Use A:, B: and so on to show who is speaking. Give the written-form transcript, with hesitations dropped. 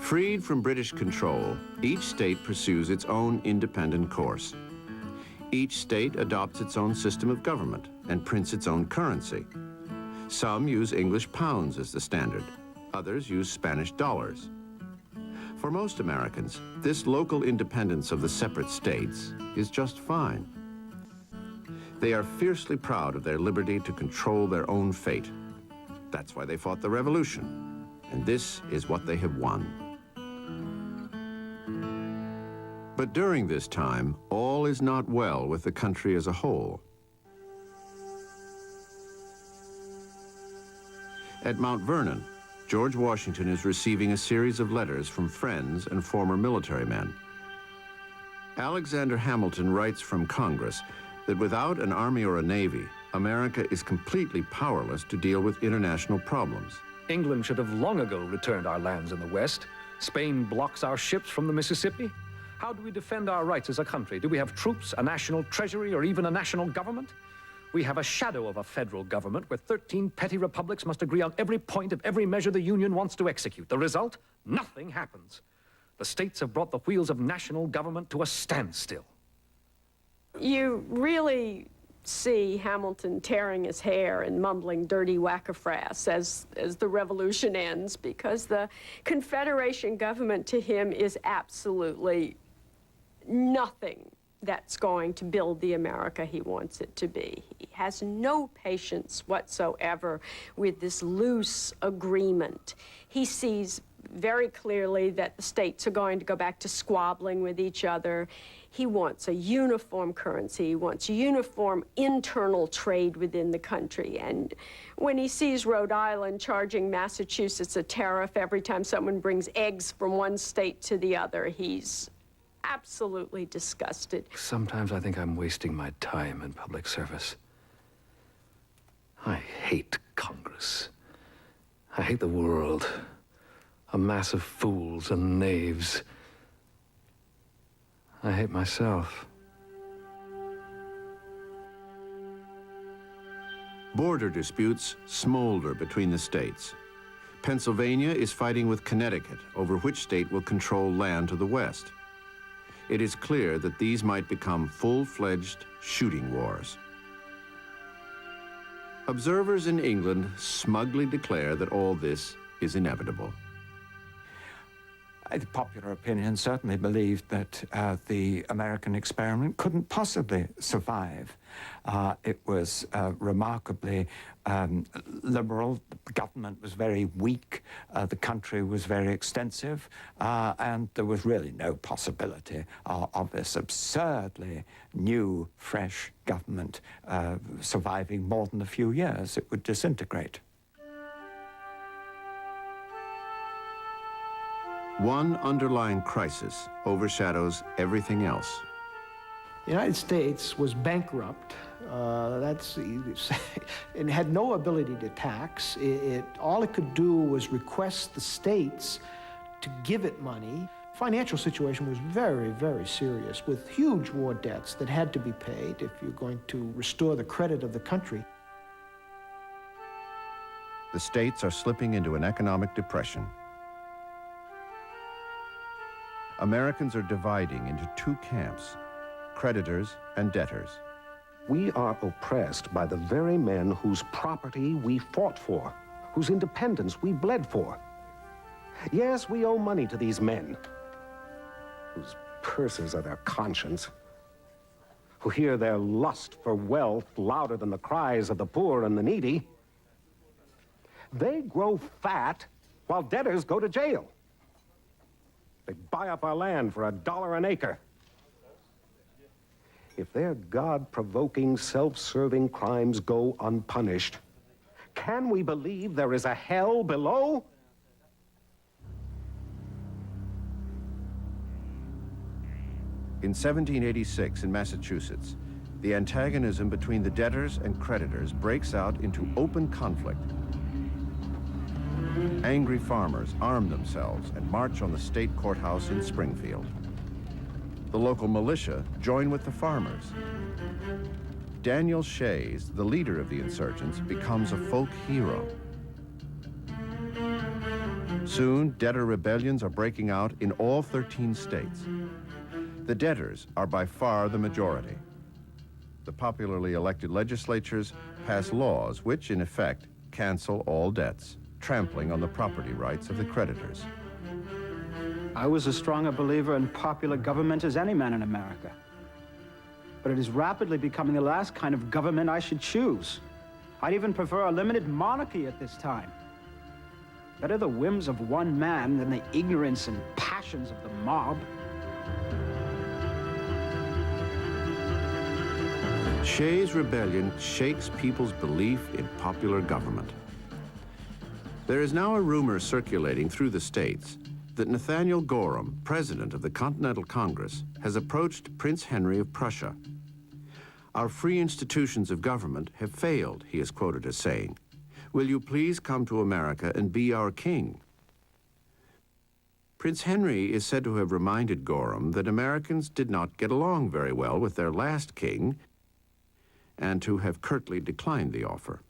A: Freed from British control, each state pursues its own independent course. Each state adopts its own system of government and prints its own currency. Some use English pounds as the standard. Others use Spanish dollars. For most Americans, this local independence of the separate states is just fine. They are fiercely proud of their liberty to control their own fate. That's why they fought the revolution, and this is what they have won. But during this time, all is not well with the country as a whole. At Mount Vernon, George Washington is receiving a series of letters from friends and former military men. Alexander Hamilton writes from Congress that without an army or a navy, America is completely powerless to deal with international problems.
B: England should have long ago returned our lands in the West. Spain blocks our ships from the Mississippi. How do we defend our rights as a country? Do we have troops, a national treasury, or even a national government? We have a shadow of a federal government where 13 petty republics must agree on every point of every measure the Union wants to execute. The result? Nothing happens. The states have brought the wheels of national government to a standstill.
C: You really see Hamilton tearing his hair and mumbling dirty whack-a-frass as the revolution ends, because the Confederation government to him is absolutely nothing that's going to build the America he wants it to be. He has no patience whatsoever with this loose agreement. He sees very clearly that the states are going to go back to squabbling with each other. He wants a uniform currency. He wants uniform internal trade within the country. And when he sees Rhode Island charging Massachusetts a tariff every time someone brings eggs from one state to the other, he's absolutely disgusted.
B: Sometimes I think I'm wasting my time in public service. I hate Congress. I hate the world. A mass of fools and knaves. I hate myself.
A: Border disputes smolder between the states. Pennsylvania is fighting with Connecticut over which state will control land to the west. It is clear that these might become full-fledged shooting wars. Observers in England smugly declare that all this is inevitable.
D: The popular opinion certainly believed that the American experiment couldn't possibly survive. It was remarkably liberal. The government was very weak. The country was very extensive. And there was really no possibility of this absurdly new, fresh government surviving more than a few years. It would disintegrate.
A: One underlying crisis overshadows everything else.
E: The United States was bankrupt. It had no ability to tax. All it could do was request the states to give it money. Financial situation was very, very serious, with huge war debts that had to be paid if you're going to restore the credit of the country.
A: The states are slipping into an economic depression. Americans are dividing into two camps, creditors and debtors.
F: We are oppressed by the very men whose property we fought for, whose independence we bled for. Yes, we owe money to these men, whose purses are their conscience, who hear their lust for wealth louder than the cries of the poor and the needy. They grow fat while debtors go to jail. They buy up our land for $1 an acre. If their God-provoking, self-serving crimes go unpunished, can we believe there is a hell below?
A: In 1786 in Massachusetts, the antagonism between the debtors and creditors breaks out into open conflict. Angry farmers arm themselves and march on the state courthouse in Springfield. The local militia join with the farmers. Daniel Shay, the leader of the insurgents, becomes a folk hero. Soon, debtor rebellions are breaking out in all 13 states. The debtors are by far the majority. The popularly elected legislatures pass laws which, in effect, cancel all debts, trampling on the property rights of the creditors.
G: I was as strong a believer in popular government as any man in America. But it is rapidly becoming the last kind of government I should choose. I'd even prefer a limited monarchy at this time. Better the whims of one man than the ignorance and passions of the mob.
A: Shay's rebellion shakes people's belief in popular government. There is now a rumor circulating through the states that Nathaniel Gorham, president of the Continental Congress, has approached Prince Henry of Prussia. "Our free institutions of government have failed," he is quoted as saying. "Will you please come to America and be our king?" Prince Henry is said to have reminded Gorham that Americans did not get along very well with their last king, and to have curtly declined the offer.